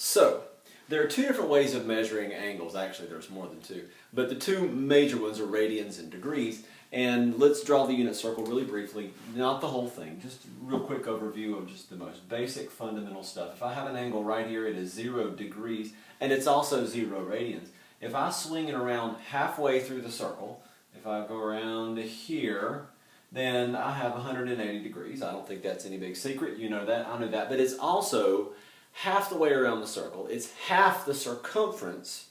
So, there are two different ways of measuring angles. Actually, there's more than two. But the two major ones are radians and degrees. And let's draw the unit circle really briefly. Not the whole thing, just a real quick overview of just the most basic fundamental stuff. If I have an angle right here, it is 0 degrees, and it's also 0 radians. If I swing it around halfway through the circle, if I go around here, then I have 180 degrees. I don't think that's any big secret. You know that, I know that. But it's also half the way around the circle. It's half the circumference,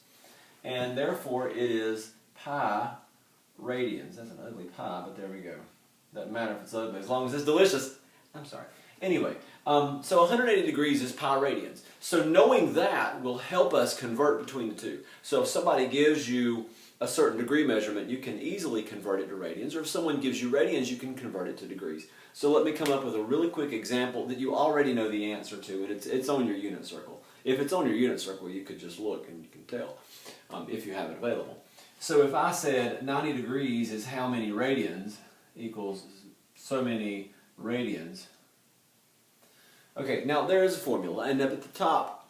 and therefore it is pi radians. That's an ugly pi, but there we go. Doesn't matter if it's ugly, as long as it's delicious. I'm sorry. Anyway, so 180 degrees is pi radians. So knowing that will help us convert between the two. So if somebody gives you a certain degree measurement, you can easily convert it to radians, or if someone gives you radians, you can convert it to degrees. So let me come up with a really quick example that you already know the answer to, and it's on your unit circle. If it's on your unit circle, you could just look and you can tell if you have it available. So if I said 90 degrees is how many radians equals so many radians. Okay, now there is a formula, and up at the top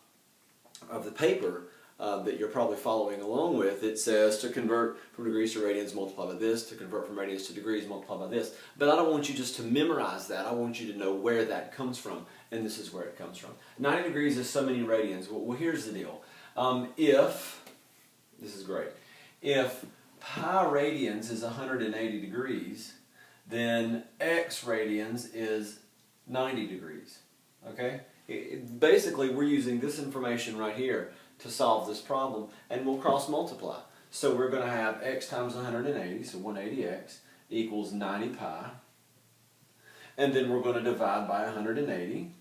of the paper that you're probably following along with, it says to convert from degrees to radians, multiply by this, to convert from radians to degrees, multiply by this. But I don't want you just to memorize that. I want you to know where that comes from, and this is where it comes from. 90 degrees is so many radians. Well, here's the deal. This is great. If pi radians is 180 degrees, then x radians is 90 degrees. Okay? Basically, we're using this information right here to solve this problem, and we'll cross multiply. So we're going to have x times 180, so 180x, equals 90 pi. And then we're going to divide by 180.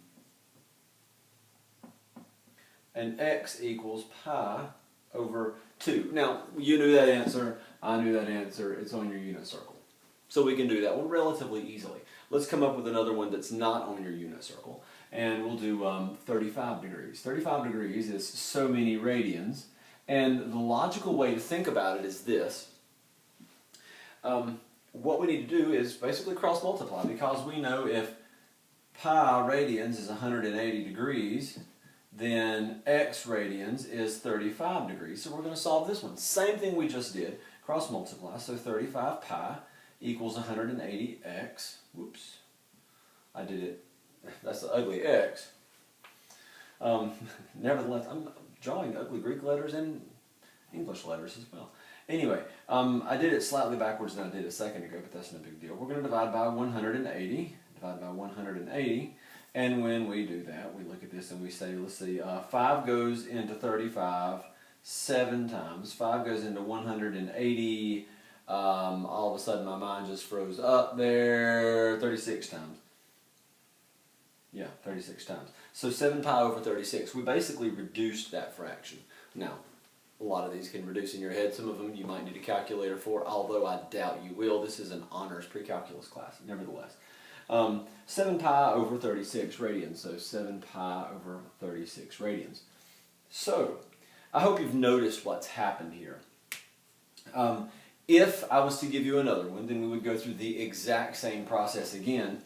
And x equals pi over 2. Now, you knew that answer, I knew that answer, it's on your unit circle. So we can do that one relatively easily. Let's come up with another one that's not on your unit circle, and we'll do 35 degrees. 35 degrees is so many radians, and the logical way to think about it is this. What we need to do is basically cross multiply, because we know if pi radians is 180 degrees, then x radians is 35 degrees. So we're going to solve this one. Same thing we just did, cross multiply. So 35 pi equals 180x. Whoops, I did it. That's the ugly x. Nevertheless, I'm drawing ugly Greek letters and English letters as well. Anyway, I did it slightly backwards than I did a second ago, but that's no big deal. We're going to divide by 180. Divide by 180. And when we do that, we look at this and we say, let's see, 5 goes into 35 7 times. 5 goes into 180. All of a sudden my mind just froze up there. 36 times. Yeah, 36 times. So 7 pi over 36. We basically reduced that fraction. Now, a lot of these can reduce in your head. Some of them you might need a calculator for, although I doubt you will. This is an honors pre-calculus class, nevertheless. 7 pi over 36 radians, so 7 pi over 36 radians. So, I hope you've noticed what's happened here. If I was to give you another one, then we would go through the exact same process again,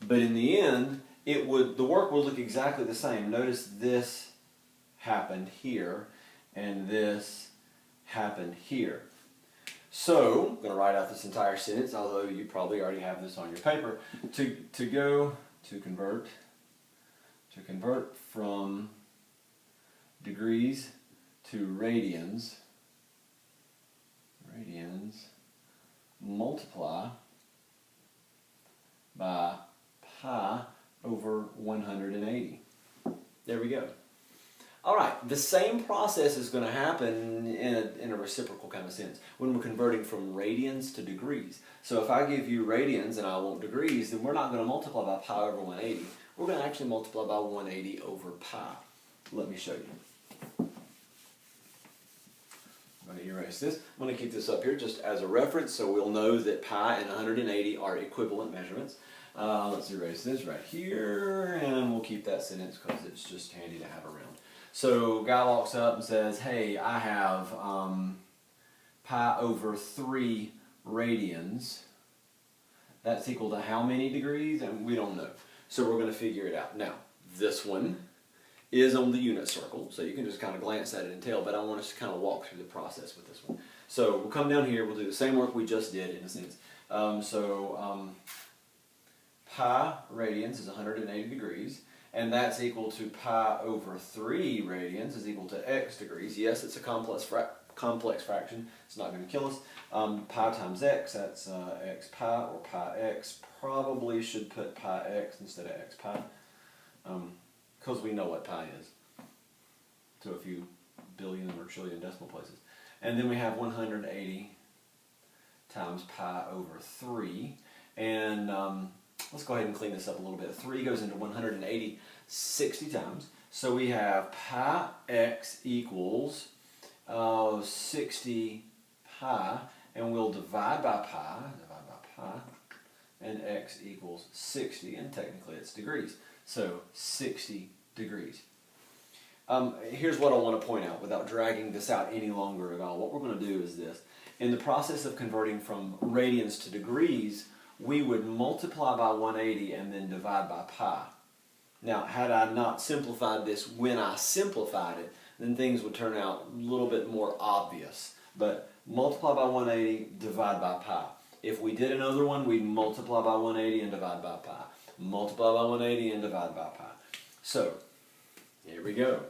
but in the end, the work would look exactly the same. Notice this happened here, and this happened here. So, I'm going to write out this entire sentence, although you probably already have this on your paper. To convert from degrees to radians, multiply by pi over 180. There we go. Alright, the same process is going to happen in a reciprocal kind of sense when we're converting from radians to degrees. So if I give you radians and I want degrees, then we're not going to multiply by pi over 180. We're going to actually multiply by 180 over pi. Let me show you. I'm going to erase this. I'm going to keep this up here just as a reference so we'll know that pi and 180 are equivalent measurements. Let's erase this right here, and we'll keep that sentence because it's just handy to have around. So guy walks up and says, hey, I have pi over 3 radians. That's equal to how many degrees? And we don't know. So we're going to figure it out. Now, this one is on the unit circle, so you can just kind of glance at it and tell, but I want us to kind of walk through the process with this one. So we'll come down here, we'll do the same work we just did in a sense. Pi radians is 180 degrees, and that's equal to pi over 3 radians is equal to x degrees. Yes, it's a complex fraction. It's not going to kill us. Pi times x, that's x pi or pi x. Probably should put pi x instead of x pi, because we know what pi is to a few billion or trillion decimal places. And then we have 180 times pi over 3. And let's go ahead and clean this up a little bit. 3 goes into 180 60 times. So we have pi x equals 60 pi, and we'll divide by pi, and x equals 60, and technically it's degrees. So 60 degrees. Here's what I want to point out without dragging this out any longer at all. What we're going to do is this. In the process of converting from radians to degrees, we would multiply by 180 and then divide by pi. Now, had I not simplified this when I simplified it, then things would turn out a little bit more obvious. But multiply by 180, divide by pi. If we did another one, we'd multiply by 180 and divide by pi. Multiply by 180 and divide by pi. So, here we go.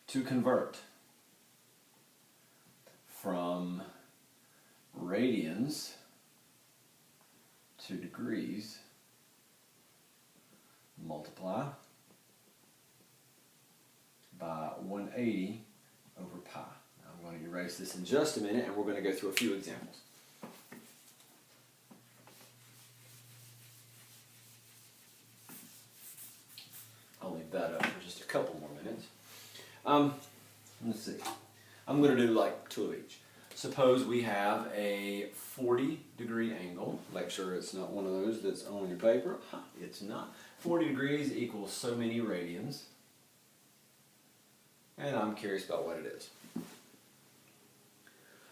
To convert from radians to degrees, multiply by 180 over pi. Now I'm going to erase this in just a minute, and we're going to go through a few examples. I'll leave that up for just a couple more minutes. Let's see. I'm going to do like 2 of each. Suppose we have a 40-degree angle. Make sure it's not one of those that's on your paper. It's not. 40 degrees equals so many radians. And I'm curious about what it is.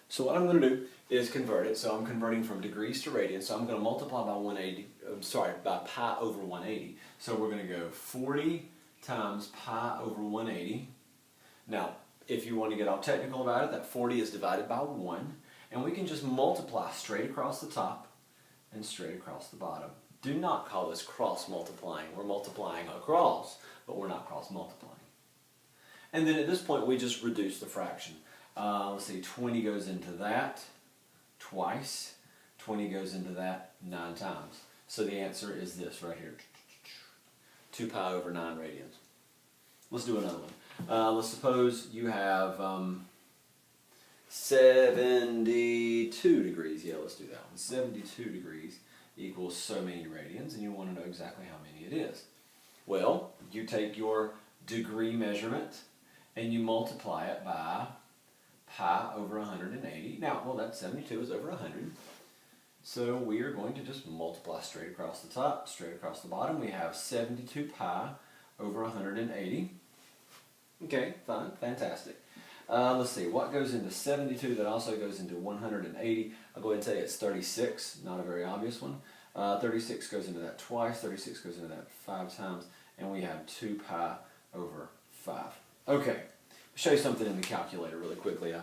So what I'm going to do is convert it. So I'm converting from degrees to radians. So I'm going to multiply by 180. By pi over 180. So we're going to go 40 times pi over 180. Now, if you want to get all technical about it, that 40 is divided by 1. And we can just multiply straight across the top and straight across the bottom. Do not call this cross multiplying. We're multiplying across, but we're not cross multiplying. And then at this point, we just reduce the fraction. Let's see, 20 goes into that twice. 20 goes into that 9 times. So the answer is this right here. 2 pi over 9 radians. Let's do another one. Let's suppose you have 72 degrees. Yeah, let's do that one. 72 degrees equals so many radians, and you want to know exactly how many it is. Well, you take your degree measurement and you multiply it by pi over 180. Now, well, that 72 is over 100. So we are going to just multiply straight across the top, straight across the bottom. We have 72 pi over 180. Okay, fine, fantastic. Let's see, what goes into 72 that also goes into 180? I'll go ahead and say it's 36, not a very obvious one. 36 goes into that twice, 36 goes into that 5 times, and we have 2 pi over 5. Okay, I'll show you something in the calculator really quickly. I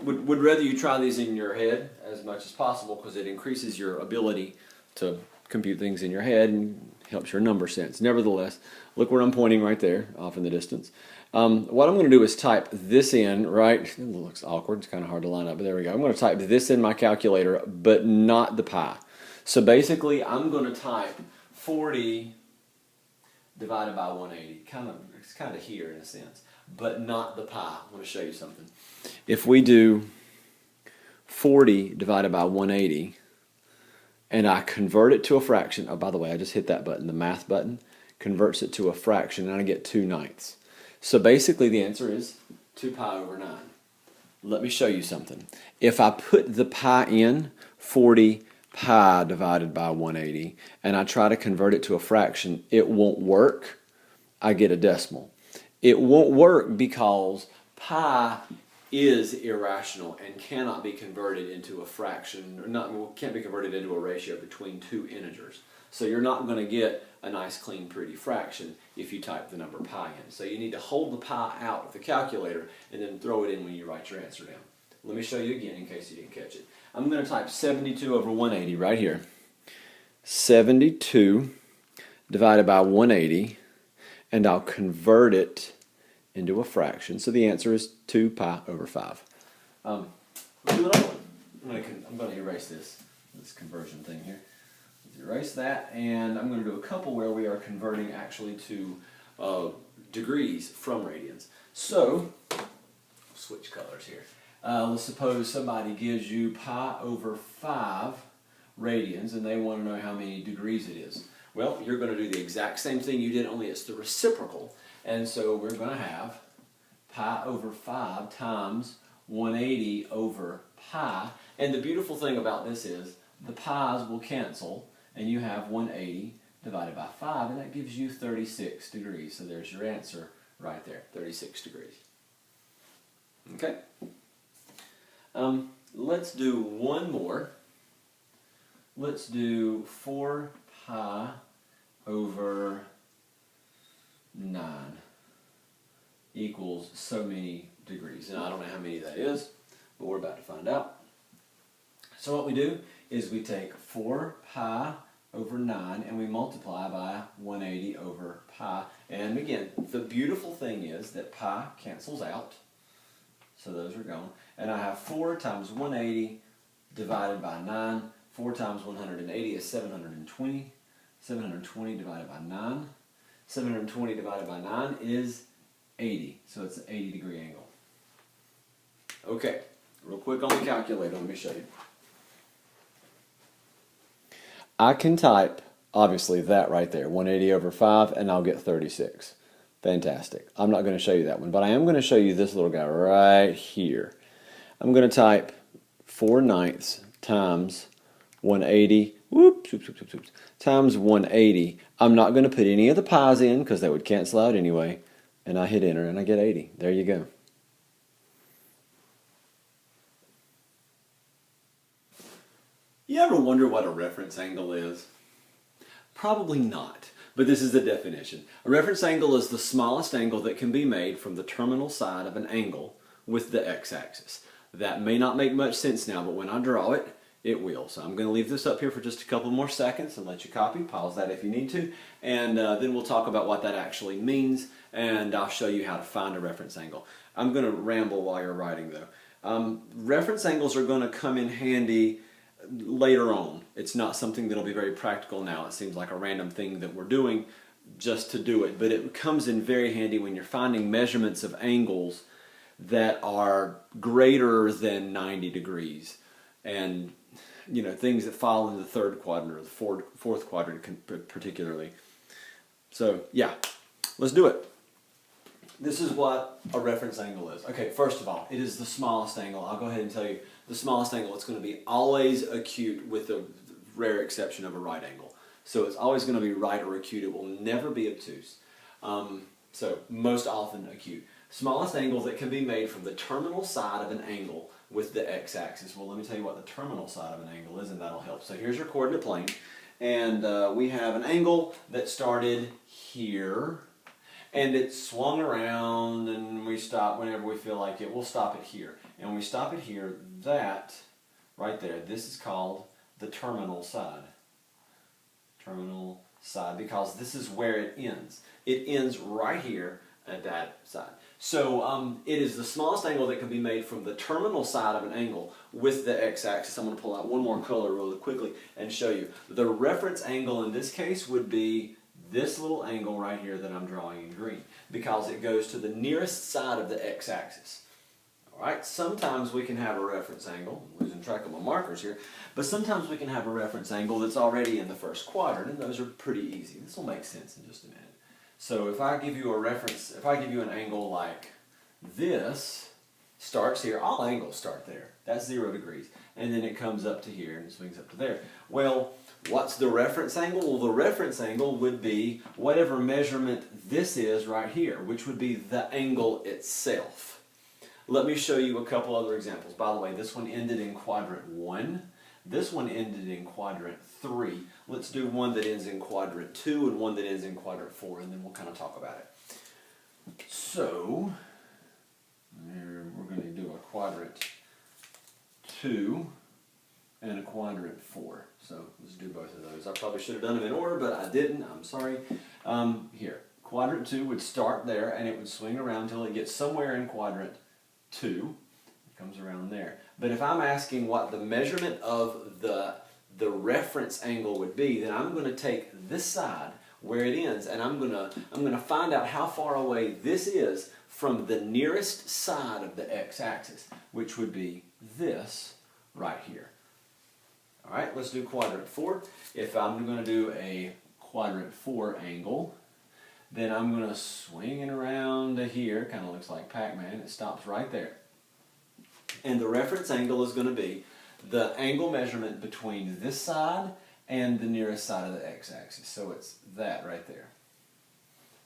would rather you try these in your head as much as possible because it increases your ability to compute things in your head and helps your number sense. Nevertheless, look where I'm pointing right there, off in the distance. What I'm going to do is type this in, right? It looks awkward. It's kind of hard to line up, but there we go. I'm going to type this in my calculator, but not the pi. So basically, I'm going to type 40 divided by 180. It's kind of here in a sense, but not the pi. I want to show you something. If we do 40 divided by 180, and I convert it to a fraction, oh, by the way, I just hit that button, the math button, converts it to a fraction, and I get 2/9. So basically the answer is 2 pi over 9. Let me show you something. If I put the pi in, 40 pi divided by 180, and I try to convert it to a fraction, it won't work. I get a decimal. It won't work because pi is irrational and cannot be converted into a fraction, or can't be converted into a ratio between two integers. So you're not going to get a nice, clean, pretty fraction if you type the number pi in. So you need to hold the pi out of the calculator and then throw it in when you write your answer down. Let me show you again in case you didn't catch it. I'm going to type 72 over 180 right here. 72 divided by 180, and I'll convert it into a fraction. So the answer is 2 pi over 5. We'll do another one. I'm going to erase this conversion thing here. Let's erase that, and I'm going to do a couple where we are converting actually to degrees from radians. So, switch colors here. Let's suppose somebody gives you pi over 5 radians, and they want to know how many degrees it is. Well, you're going to do the exact same thing you did, only it's the reciprocal. And so we're going to have pi over 5 times 180 over pi. And the beautiful thing about this is the pi's will cancel, and you have 180 divided by 5, and that gives you 36 degrees. So there's your answer right there, 36 degrees. Okay? Let's do one more. Let's do 4 pi over 9 equals so many degrees. Now, I don't know how many that is, but we're about to find out. So what we do is we take 4 pi over 9 and we multiply by 180 over pi. And again, the beautiful thing is that pi cancels out, so those are gone. And I have 4 times 180 divided by 9. 4 times 180 is 720. 720 divided by 9. 720 divided by 9 is 80. So it's an 80-degree angle. Okay, real quick on the calculator, let me show you. I can type, obviously, that right there, 180 over 5, and I'll get 36. Fantastic. I'm not going to show you that one, but I am going to show you this little guy right here. I'm going to type 4/9 times 180, times 180. I'm not going to put any of the pi's in because that would cancel out anyway. And I hit enter and I get 80. There you go. You ever wonder what a reference angle is? Probably not, but this is the definition. A reference angle is the smallest angle that can be made from the terminal side of an angle with the x-axis. That may not make much sense now, but when I draw it, it will. So I'm going to leave this up here for just a couple more seconds and let you copy. Pause that if you need to. And then we'll talk about what that actually means, and I'll show you how to find a reference angle. I'm going to ramble while you're writing, though. Reference angles are going to come in handy later on. It's not something that'll be very practical now. It seems like a random thing that we're doing just to do it. But it comes in very handy when you're finding measurements of angles that are greater than 90 degrees. And you know, things that fall in the third quadrant or the fourth quadrant particularly. So yeah, let's do it. This is what a reference angle is. Okay, first of all, it is the smallest angle. I'll go ahead and tell you the smallest angle. It's going to be always acute with the rare exception of a right angle. So it's always going to be right or acute. It will never be obtuse. So most often acute. Smallest angle that can be made from the terminal side of an angle with the x-axis. Well, let me tell you what the terminal side of an angle is, and that'll help. So here's your coordinate plane, and we have an angle that started here, and it swung around, and we stop whenever we feel like it. We'll stop it here, and when we stop it here, that right there, this is called the terminal side. Terminal side, because this is where it ends. It ends right here at that side. So it is the smallest angle that can be made from the terminal side of an angle with the x-axis. I'm going to pull out one more color really quickly and show you. The reference angle in this case would be this little angle right here that I'm drawing in green, because it goes to the nearest side of the x-axis. Alright, sometimes we can have a reference angle, I'm losing track of my markers here, but sometimes we can have a reference angle that's already in the first quadrant, and those are pretty easy. This will make sense in just a minute. So if I give you a reference, if I give you an angle like this, starts here, all angles start there. That's 0 degrees. And then it comes up to here and it swings up to there. Well, what's the reference angle? Well, the reference angle would be whatever measurement this is right here, which would be the angle itself. Let me show you a couple other examples. By the way, this one ended in quadrant 1. This one ended in quadrant 3. Let's do one that ends in quadrant 2 and one that ends in quadrant 4, and then we'll kind of talk about it. So, we're going to do a quadrant 2 and a quadrant 4. So let's do both of those. I probably should have done them in order, but I didn't. I'm sorry. Here, quadrant 2 would start there, and it would swing around until it gets somewhere in quadrant 2. It comes around there. But if I'm asking what the measurement of the reference angle would be, then I'm going to take this side where it ends, and I'm going to find out how far away this is from the nearest side of the x-axis, which would be this right here. All right, let's do quadrant 4. If I'm going to do a quadrant 4 angle, then I'm going to swing it around to here. Kind of looks like Pac-Man. It stops right there. And the reference angle is going to be the angle measurement between this side and the nearest side of the x-axis. So it's that right there.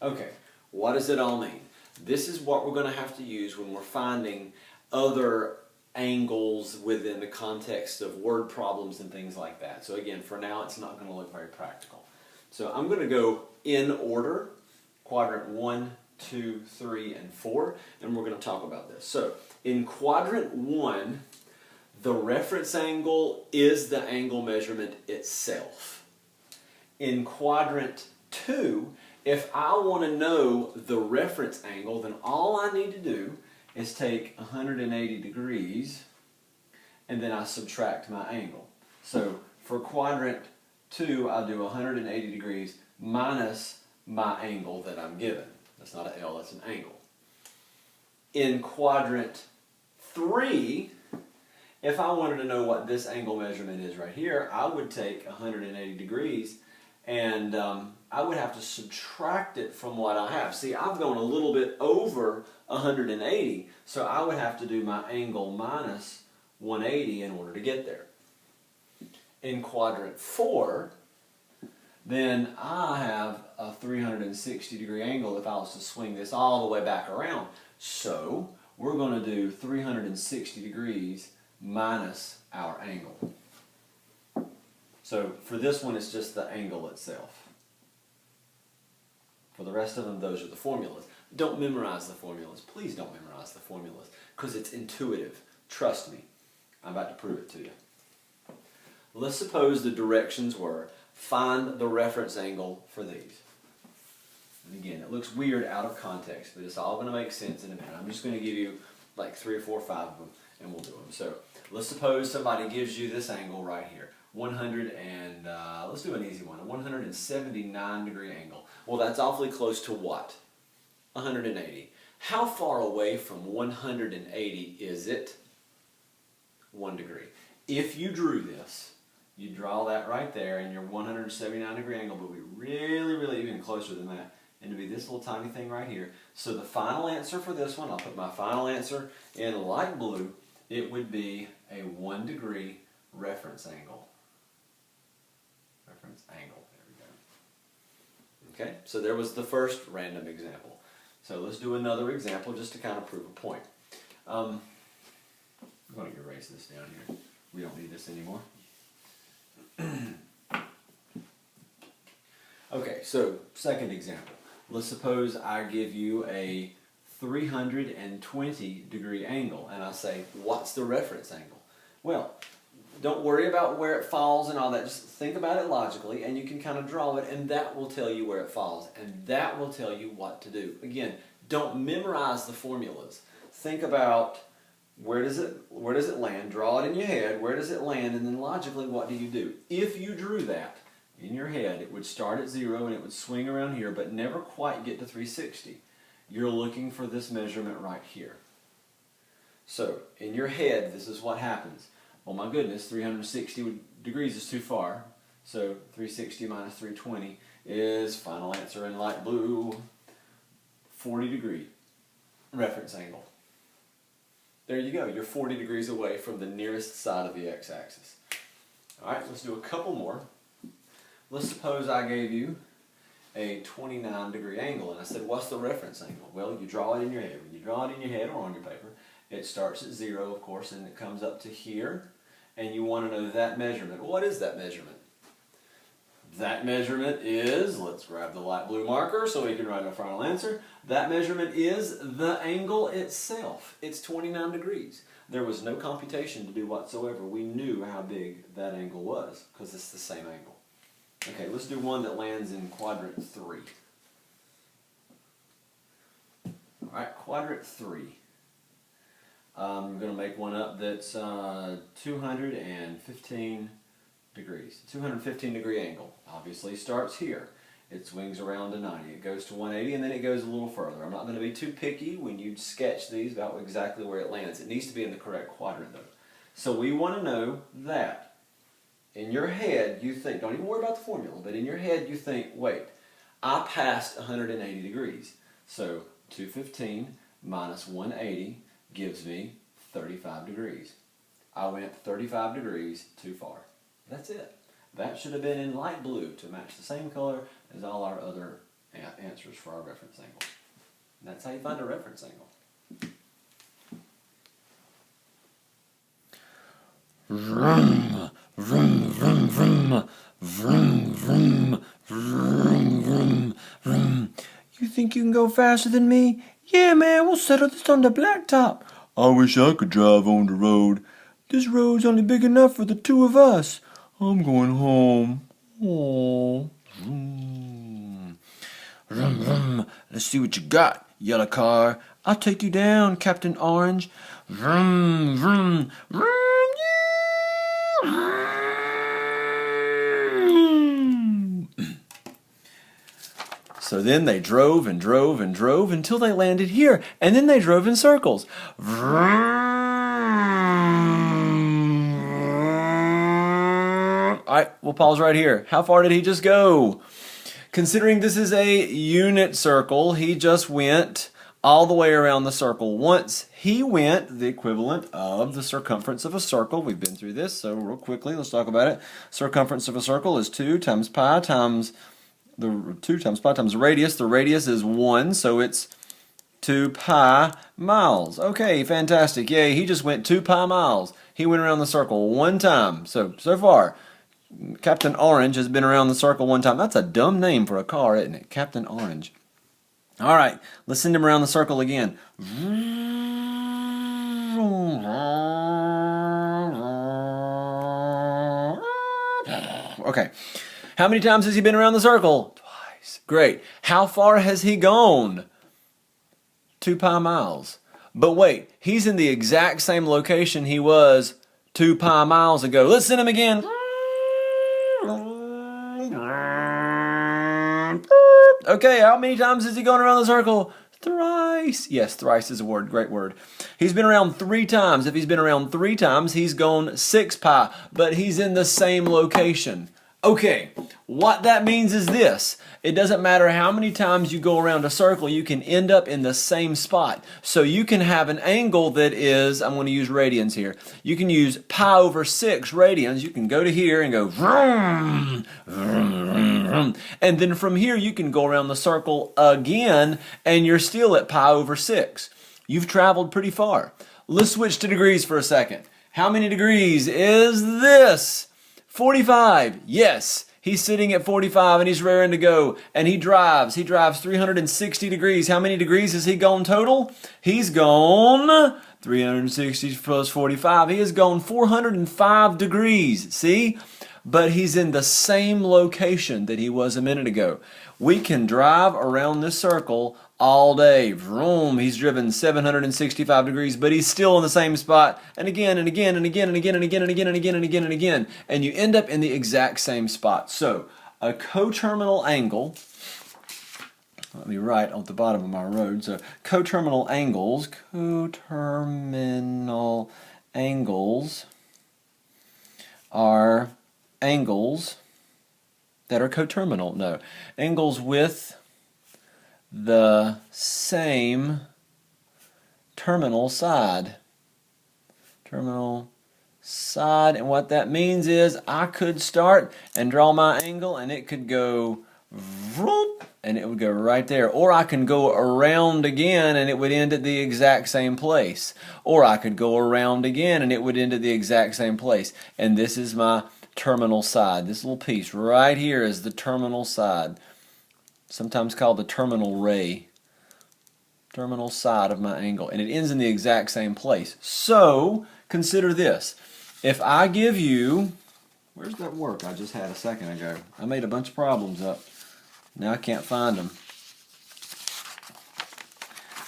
Okay, what does it all mean? This is what we're going to have to use when we're finding other angles within the context of word problems and things like that. So again, for now, it's not going to look very practical. So I'm going to go in order, quadrant 1, 2, 3, and 4, and we're going to talk about this. So in quadrant 1, the reference angle is the angle measurement itself. In quadrant 2, if I want to know the reference angle, then all I need to do is take 180 degrees and then I subtract my angle. So for quadrant 2, I'll do 180 degrees minus my angle that I'm given. That's not an L, that's an angle. In quadrant 3, if I wanted to know what this angle measurement is right here, I would take 180 degrees and I would have to subtract it from what I have. See, I've gone a little bit over 180, so I would have to do my angle minus 180 in order to get there. In quadrant 4, then I have a 360 degree angle if I was to swing this all the way back around. So we're going to do 360 degrees minus our angle. So for this one, it's just the angle itself. For the rest of them, those are the formulas. Don't memorize the formulas. Please don't memorize the formulas, because it's intuitive. Trust me. I'm about to prove it to you. Let's suppose the directions were, find the reference angle for these. And again, it looks weird out of context, but it's all going to make sense in a minute. I'm just going to give you like 3 or 4 or 5 of them, and we'll do them. So let's suppose somebody gives you this angle right here. 100 and, let's do an easy one, a 179 degree angle. Well, that's awfully close to what? 180. How far away from 180 is it? 1 degree. If you drew this, you draw that right there and your 179 degree angle would be really, really even closer than that. And it'd be this little tiny thing right here. So the final answer for this one, I'll put my final answer in light blue, it would be a 1 degree reference angle. Reference angle, there we go. Okay, so there was the first random example. So let's do another example just to kind of prove a point. I'm going to erase this down here. We don't need this anymore. Okay, so second example. Let's suppose I give you a 320 degree angle and I say, what's the reference angle? Well, don't worry about where it falls and all that. Just think about it logically and you can kind of draw it and that will tell you where it falls and that will tell you what to do. Again, don't memorize the formulas. Think about where does it land? Draw it in your head. Where does it land? And then logically, what do you do? If you drew that in your head, it would start at 0 and it would swing around here, but never quite get to 360. You're looking for this measurement right here. So in your head, this is what happens. Oh my goodness, 360 degrees is too far. So 360 minus 320 is, final answer in light blue, 40 degree reference angle. There you go. You're 40 degrees away from the nearest side of the x-axis. All right, let's do a couple more. Let's suppose I gave you a 29 degree angle and I said, what's the reference angle? Well, you draw it in your head. When you draw it in your head or on your paper, it starts at 0, of course, and it comes up to here, and you want to know that measurement. What is that measurement? That measurement is, let's grab the light blue marker so we can write our final answer. That measurement is the angle itself. It's 29 degrees. There was no computation to do whatsoever. We knew how big that angle was because it's the same angle. Okay, let's do one that lands in quadrant 3. All right, quadrant 3. I'm going to make one up that's 215 degrees. 215 degree angle. Obviously starts here. It swings around to 90. It goes to 180 and then it goes a little further. I'm not going to be too picky when you sketch these about exactly where it lands. It needs to be in the correct quadrant though. So we want to know that in your head you think, don't even worry about the formula, but in your head you think, wait, I passed 180 degrees. So 215 minus 180 gives me 35 degrees. I went 35 degrees too far. That's it. That should have been in light blue to match the same color as all our other answers for our reference angle. And that's how you find a reference angle. Vroom, vroom, vroom, vroom, vroom, vroom, vroom, vroom, vroom. You think you can go faster than me? Yeah, man, we'll settle this on the blacktop. I wish I could drive on the road. This road's only big enough for the two of us. I'm going home. Aww. Vroom. Vroom, vroom. Let's see what you got, yellow car. I'll take you down, Captain Orange. Vroom, vroom, vroom. So then they drove and drove and drove until they landed here, and then they drove in circles. Alright, we'll pause right here. How far did he just go? Considering this is a unit circle, he just went all the way around the circle once. He went the equivalent of the circumference of a circle. We've been through this, so real quickly, let's talk about it. Circumference of a circle is 2 times pi times the 2 times pi times the radius. The radius is 1, so it's 2 pi miles. Okay, fantastic. Yay, he just went 2 pi miles. He went around the circle one time. So far, Captain Orange has been around the circle one time. That's a dumb name for a car, isn't it? Captain Orange. All right, let's send him around the circle again. Okay. How many times has he been around the circle? Twice. Great. How far has he gone? 2 pi miles. But wait, he's in the exact same location he was 2 pi miles ago. Let's send him again. Okay, how many times has he gone around the circle? Thrice. Yes, thrice is a word. Great word. He's been around 3 times. If he's been around 3 times, he's gone 6 pi. But he's in the same location. Okay, what that means is this. It doesn't matter how many times you go around a circle, you can end up in the same spot. So you can have an angle that is, I'm going to use radians here. You can use pi over 6 radians. You can go to here and go vroom, vroom, vroom, vroom. And then from here you can go around the circle again and you're still at pi over 6. You've traveled pretty far. Let's switch to degrees for a second. How many degrees is this? 45. Yes, he's sitting at 45 and he's raring to go. And he drives 360 degrees. How many degrees has he gone total? He's gone 360 plus 45. He has gone 405 degrees. See? But he's in the same location that he was a minute ago. We can drive around this circle all day. Vroom, he's driven 765 degrees, but he's still in the same spot. And again, and again, and again, and again, and again, and again, and again, and again, and again. And you end up in the exact same spot. So, a coterminal angle, let me write on the bottom of my road. So, coterminal angles are angles that are coterminal. No, angles with the same terminal side. Terminal side, and what that means is I could start and draw my angle and it could go vroom, and it would go right there. Or I can go around again and it would end at the exact same place. Or I could go around again and it would end at the exact same place. And this is my terminal side. This little piece right here is the terminal side, sometimes called the terminal ray, terminal side of my angle, and it ends in the exact same place. So consider this. If I give you, where's that work I just had a second ago? I made a bunch of problems up. Now I can't find them.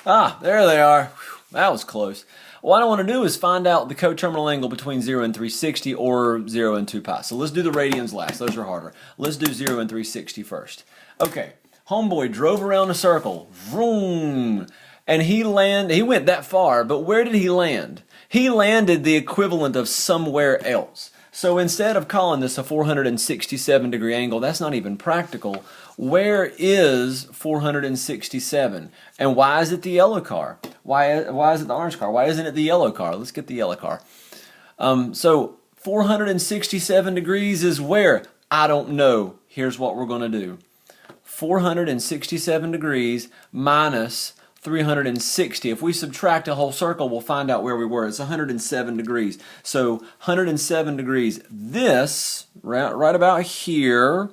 Ah, there they are. Whew, that was close. What I want to do is find out the coterminal angle between 0 and 360 or 0 and 2 pi. So let's do the radians last. Those are harder. Let's do 0 and 360 first. Okay, homeboy drove around a circle. Vroom. And he went that far, but where did he land? He landed the equivalent of somewhere else. So instead of calling this a 467 degree angle, that's not even practical. Where is 467? And why is it the yellow car? Why is it the orange car? Why isn't it the yellow car? Let's get the yellow car. So 467 degrees is where? I don't know. Here's what we're going to do. 467 degrees minus 360. If we subtract a whole circle, we'll find out where we were. It's 107 degrees. So 107 degrees. This, right about here,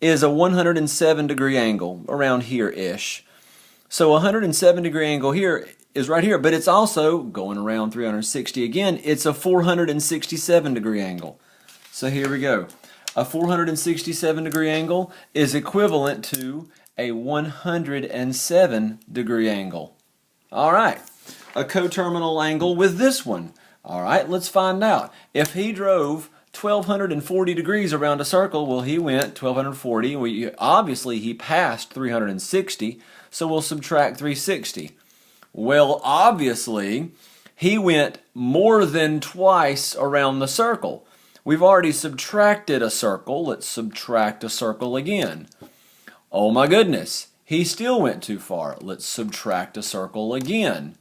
is a 107 degree angle, around here-ish. So a 107 degree angle here is right here, but it's also going around 360 again. It's a 467 degree angle. So here we go. A 467 degree angle is equivalent to a 107 degree angle. All right, a coterminal angle with this one. All right, let's find out. If he drove 1,240 degrees around a circle, well, he went 1,240. Obviously, he passed 360, so we'll subtract 360. Well, obviously, he went more than twice around the circle. We've already subtracted a circle. Let's subtract a circle again. Oh my goodness, he still went too far. Let's subtract a circle again.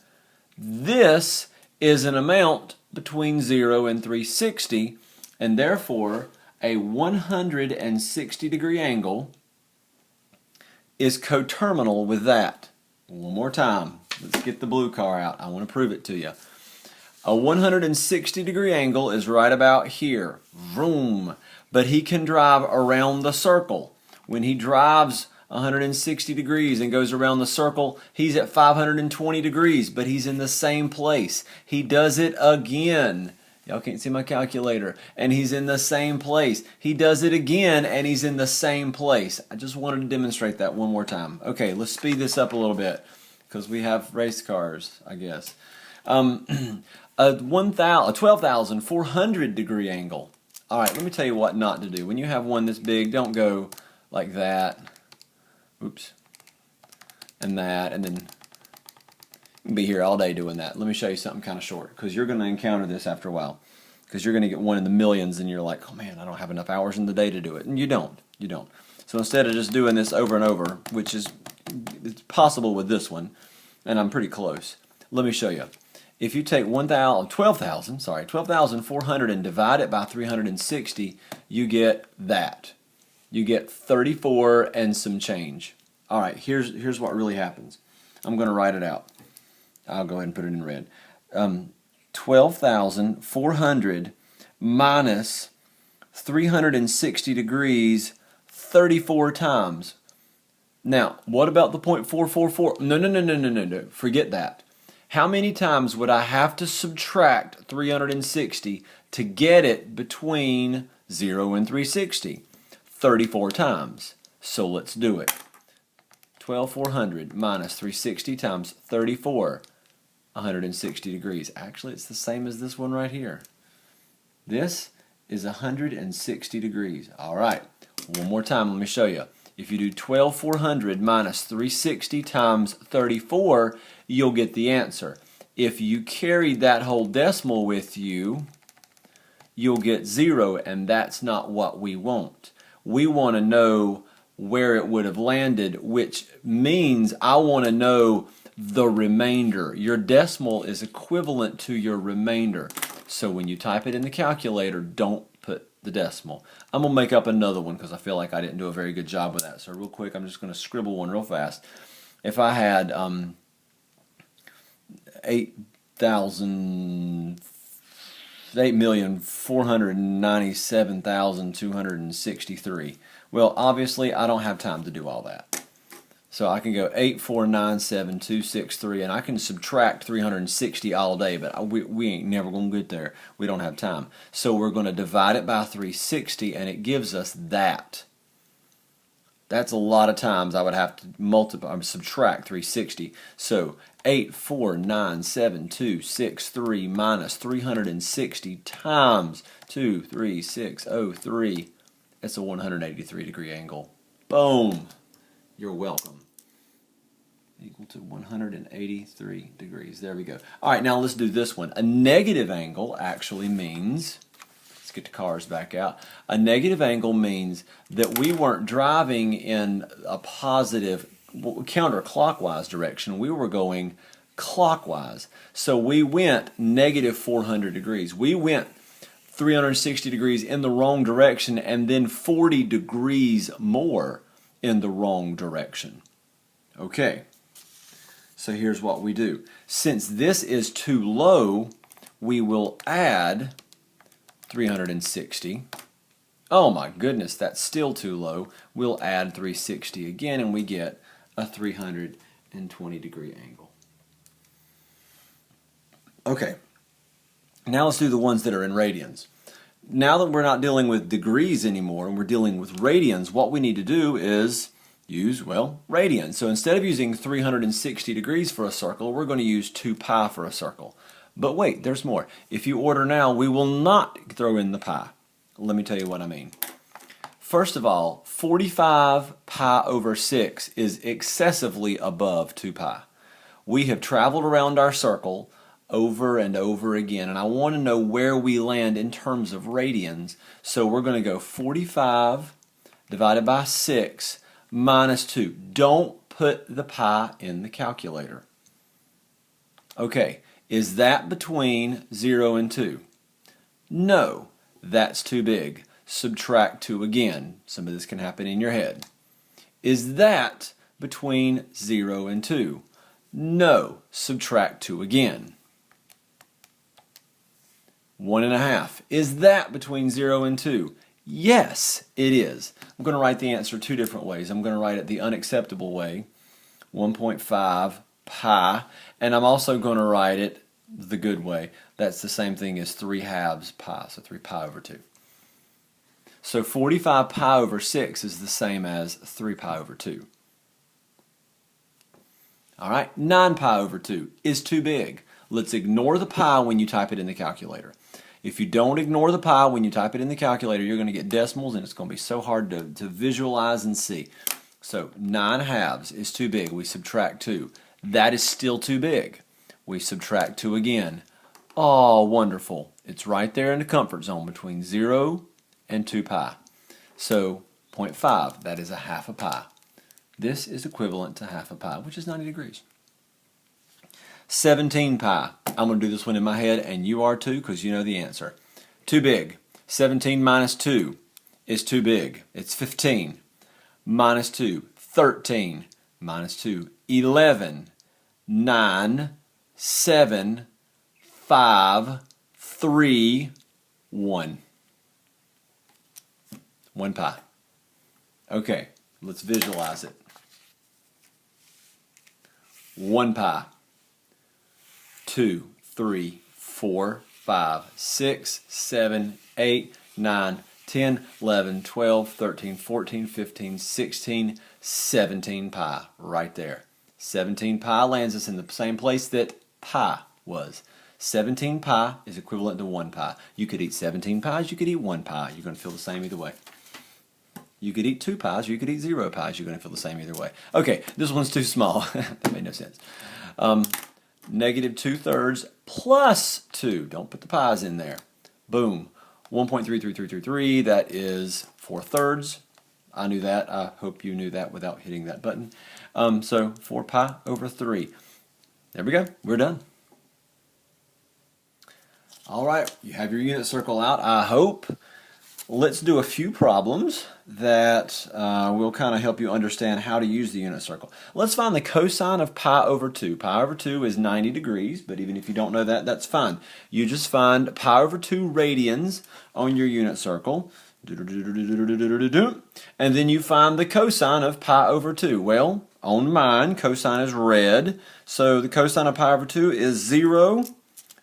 This is an amount between 0 and 360, and therefore a 160 degree angle is coterminal with that. One more time. Let's get the blue car out. I want to prove it to you. A 160 degree angle is right about here. Vroom. But he can drive around the circle. When he drives 160 degrees and goes around the circle, he's at 520 degrees, but he's in the same place. He does it again. Y'all can't see my calculator. And he's in the same place. He does it again, and he's in the same place. I just wanted to demonstrate that one more time. Okay, let's speed this up a little bit, because we have race cars, I guess. A 12,400 degree angle. All right, let me tell you what not to do. When you have one this big, don't go like that. Oops. And that, and then you can be here all day doing that. Let me show you something kind of short, because you're going to encounter this after a while. Because you're going to get one in the millions, and you're like, oh man, I don't have enough hours in the day to do it. And you don't. You don't. So instead of just doing this over and over, which is it's possible with this one, and I'm pretty close, let me show you. If you take 12,400 and divide it by 360, you get that. You get 34 and some change. All right, here's what really happens. I'm going to write it out. I'll go ahead and put it in red. 12,400 minus 360 degrees 34 times. Now, what about the 0.444? No. Forget that. How many times would I have to subtract 360 to get it between 0 and 360? 34 times. So let's do it. 12,400 minus 360 times 34, 160 degrees. Actually, it's the same as this one right here. This is 160 degrees. All right, one more time, let me show you. If you do 12,400 minus 360 times 34, you'll get the answer. If you carried that whole decimal with you, you'll get 0, and that's not what we want. We want to know where it would have landed, which means I want to know the remainder. Your decimal is equivalent to your remainder. So when you type it in the calculator, don't put the decimal. I'm going to make up another one because I feel like I didn't do a very good job with that. So real quick, I'm just going to scribble one real fast. If I had 8,000 8,497,263. Well, obviously, I don't have time to do all that. So I can go 8,497,263, and I can subtract 360 all day, but we ain't never going to get there. We don't have time. So we're going to divide it by 360, and it gives us that. That's a lot of times I would have to subtract 360. So 8,497,263 minus 360 times 23603. It's a 183-degree angle. Boom. You're welcome. Equal to 183 degrees. There we go. All right, now let's do this one. A negative angle actually means, let's get the cars back out. A negative angle means that we weren't driving in a positive counterclockwise direction. We were going clockwise. So we went negative 400 degrees. We went 360 degrees in the wrong direction and then 40 degrees more in the wrong direction. Okay, so here's what we do. Since this is too low, we will add 360. Oh my goodness, that's still too low. We'll add 360 again and we get a 320-degree angle. Okay, now let's do the ones that are in radians. Now that we're not dealing with degrees anymore and we're dealing with radians, what we need to do is use, well, radians. So instead of using 360 degrees for a circle, we're going to use 2 pi for a circle. But wait, there's more. If you order now, we will not throw in the pi. Let me tell you what I mean. First of all, 45 pi over 6 is excessively above 2 pi. We have traveled around our circle over and over again, and I want to know where we land in terms of radians. So we're going to go 45 divided by 6 minus 2. Don't put the pi in the calculator. Okay, is that between 0 and 2? No, that's too big. Subtract 2 again. Some of this can happen in your head. Is that between 0 and 2? No, subtract 2 again. 1.5. Is that between 0 and 2? Yes, it is. I'm going to write the answer 2 different ways. I'm going to write it the unacceptable way, 1.5 pi, and I'm also going to write it the good way. That's the same thing as 3/2 pi, so 3 pi over 2. So 45 pi over 6 is the same as 3 pi over 2. All right, 9 pi over 2 is too big. Let's ignore the pi when you type it in the calculator. If you don't ignore the pi when you type it in the calculator, you're going to get decimals and it's going to be so hard to visualize and see. So 9/2 is too big. We subtract 2. That is still too big. We subtract 2 again. Oh, wonderful. It's right there in the comfort zone between 0 and 2 pi. So 0.5, that is 1/2 pi. This is equivalent to 1/2 pi, which is 90 degrees. 17 pi. I'm going to do this one in my head, and you are too, because you know the answer. Too big. 17 minus 2 is too big. It's 15. Minus 2, 13. Minus 2, 11. 9, 7, 5, 3, 1. 1 pi. Okay, let's visualize it. 1 pi. 2, 3, 4, 5, 6, 7, 8, 9, 10, 11, 12, 13, 14, 15, 16, 17 pi. Right there. 17 pi lands us in the same place that pi was. 17 pi is equivalent to 1 pi. You could eat 17 pies, you could eat 1 pi. You're going to feel the same either way. You could eat 2 pies, or you could eat 0 pies. You're going to feel the same either way. Okay, this one's too small. That made no sense. Negative 2/3 plus 2. Don't put the pies in there. Boom. 1.33333. That is 4/3. I knew that. I hope you knew that without hitting that button. So 4 pi over 3. There we go. We're done. All right. You have your unit circle out, I hope. let's do a few problems that will kind of help you understand how to use the unit circle. Let's find the cosine of pi over 2. Pi over 2 is 90 degrees, but even if you don't know that, that's fine. You just find pi over 2 radians on your unit circle. And then you find the cosine of pi over 2. Well, on mine, cosine is red, so the cosine of pi over 2 is 0,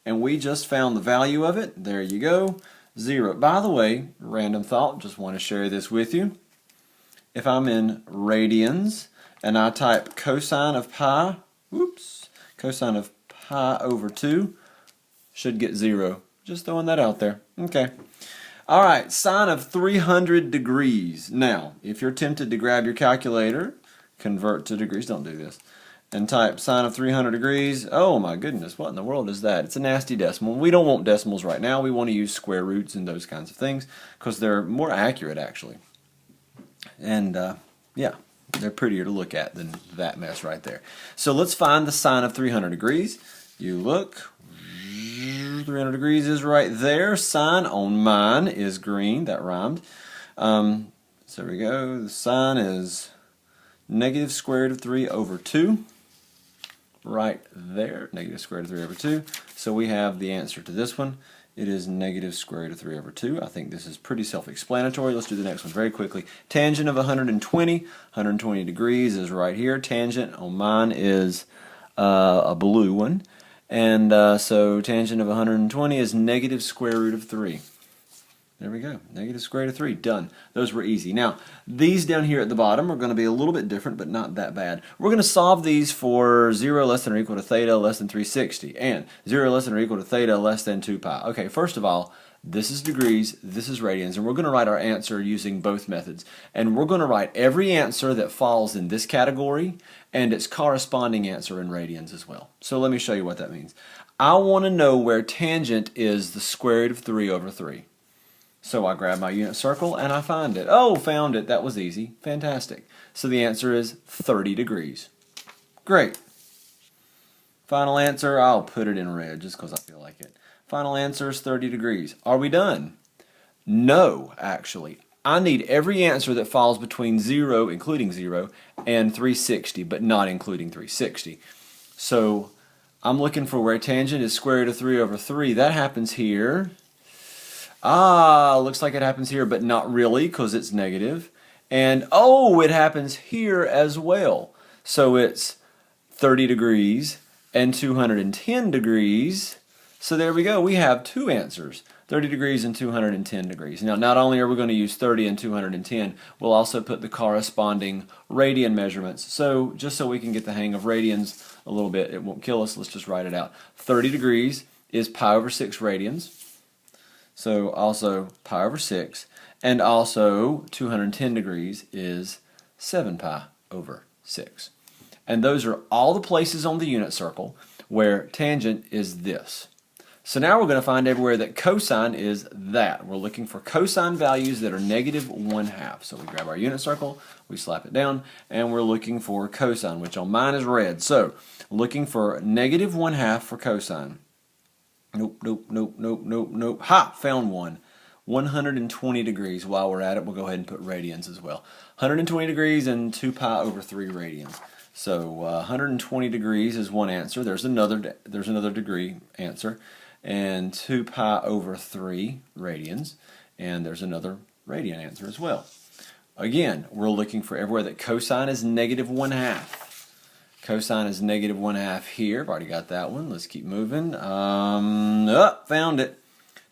and we just found the value of it. There you go. 0. By the way, random thought, just want to share this with you. If I'm in radians and I type cosine of pi, cosine of pi over 2, should get 0. Just throwing that out there. Okay. All right, sine of 300 degrees. Now, if you're tempted to grab your calculator, convert to degrees, don't do this, and type sine of 300 degrees. Oh my goodness, what in the world is that? It's a nasty decimal. We don't want decimals right now. We want to use square roots and those kinds of things because they're more accurate actually. And yeah, they're prettier to look at than that mess right there. So let's find the sine of 300 degrees. You look, 300 degrees is right there. Sine on mine is green, that rhymed. So there we go. The sine is negative square root of 3 over 2. Right there, negative square root of 3 over 2. So we have the answer to this one. It is negative square root of 3 over 2. I think this is pretty self-explanatory. Let's do the next one very quickly. Tangent of 120 degrees is right here. Tangent on mine is a blue one. And so tangent of 120 is negative square root of 3. There we go. Negative square root of 3. Done. Those were easy. Now, these down here at the bottom are going to be a little bit different, but not that bad. We're going to solve these for 0 less than or equal to theta less than 360, and 0 less than or equal to theta less than 2 pi. Okay, first of all, this is degrees, this is radians, and we're going to write our answer using both methods. And we're going to write every answer that falls in this category and its corresponding answer in radians as well. So let me show you what that means. I want to know where tangent is the square root of 3 over 3. So I grab my unit circle and I find it. Oh, found it. That was easy. Fantastic. So the answer is 30 degrees. Great. Final answer, I'll put it in red just because I feel like it. Final answer is 30 degrees. Are we done? No, actually. I need every answer that falls between 0, including 0, and 360, but not including 360. So I'm looking for where tangent is square root of 3 over 3. That happens here. Looks like it happens here, but not really because it's negative. And oh, it happens here as well. So it's 30 degrees and 210 degrees. So there we go. We have two answers, 30 degrees and 210 degrees. Now, not only are we going to use 30 and 210, we'll also put the corresponding radian measurements. So just so we can get the hang of radians a little bit, it won't kill us. Let's just write it out. 30 degrees is pi over 6 radians. So also pi over 6, and also 210 degrees is 7 pi over 6. And those are all the places on the unit circle where tangent is this. So now we're going to find everywhere that cosine is that. We're looking for cosine values that are negative 1/2. So we grab our unit circle, we slap it down, and we're looking for cosine, which on mine is red. So looking for negative 1/2 for cosine. Nope, nope, nope, nope, nope, nope. Ha! Found one. 120 degrees. While we're at it, we'll go ahead and put radians as well. 120 degrees and 2 pi over 3 radians. So 120 degrees is one answer. There's another degree answer. And 2 pi over 3 radians. And there's another radian answer as well. Again, we're looking for everywhere that cosine is negative 1/2. Cosine is negative 1/2 here. I've already got that one. Let's keep moving. Found it.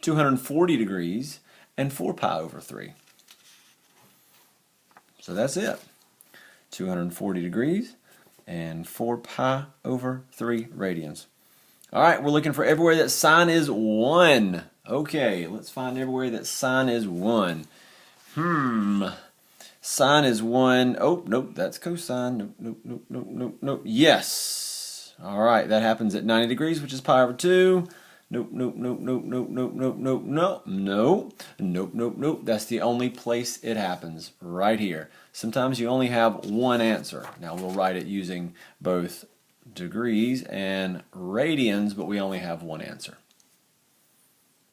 240 degrees and 4 pi over 3. So that's it. 240 degrees and 4 pi over 3 radians. All right, we're looking for everywhere that sine is 1. Okay, let's find everywhere that sine is 1. Sine is 1. Oh, nope, that's cosine. Nope, nope, nope, nope, nope, nope. Yes. All right, that happens at 90 degrees, which is pi over 2. Nope, nope, nope, nope, nope, nope, nope, nope, nope, nope, nope, nope, nope. That's the only place it happens, right here. Sometimes you only have one answer. Now we'll write it using both degrees and radians, but we only have one answer.